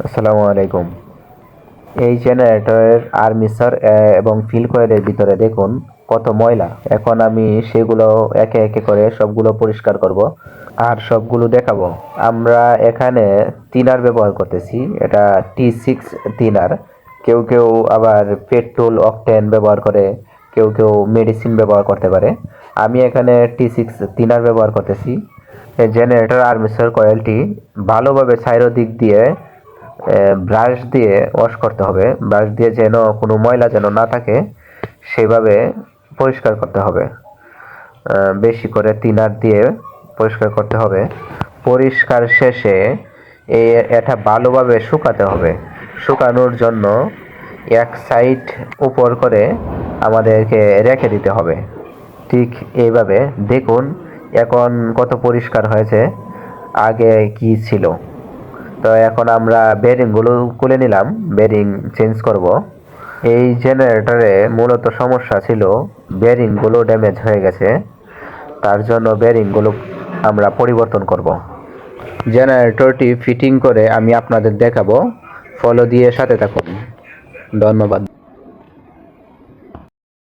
আসসালামু আলাইকুম। এই জেনারেটরের আর্মেচার এবং ফিল কয়েলের ভিতরে দেখুন কত ময়লা। এখন আমি সেগুলো একে একে করে সবগুলো পরিষ্কার করব আর সবগুলো দেখাবো। আমরা এখানে থিনার ব্যবহার করতেছি, এটা T6 থিনার। কেউ কেউ আবার পেট্রোল অকটেন ব্যবহার করে, কেউ কেউ মেডিসিন ব্যবহার করতে পারে। আমি এখানে T6 থিনার ব্যবহার করতেছি। এই জেনারেটর আর্মেচার কয়েলটি ভালোভাবে চারোদিক দিয়ে ব্রাশ দিয়ে ওয়াশ করতে হবে। ব্রাশ দিয়ে যেন কোনো ময়লা যেন না থাকে সেভাবে পরিষ্কার করতে হবে। বেশি করে থিনার দিয়ে পরিষ্কার করতে হবে। পরিষ্কার শেষে এটা ভালোভাবে শুকাতে হবে। শুকানোর জন্য এক সাইড উপর করে আমাদেরকে রেখে দিতে হবে। ঠিক এইভাবে দেখুন এখন কত পরিষ্কার হয়েছে, আগে কি ছিল। তো এখন আমরা বেরিংগুলো খুলে নিলাম, বেরিং চেঞ্জ করব। এই জেনারেটরে মূলত সমস্যা ছিল বেরিংগুলো ড্যামেজ হয়ে গেছে, তার জন্য বেরিংগুলো আমরা পরিবর্তন করব। জেনারেটরটি ফিটিং করে আমি আপনাদের দেখাবো, ফলো দিয়ে সাথে থাকুন। ধন্যবাদ।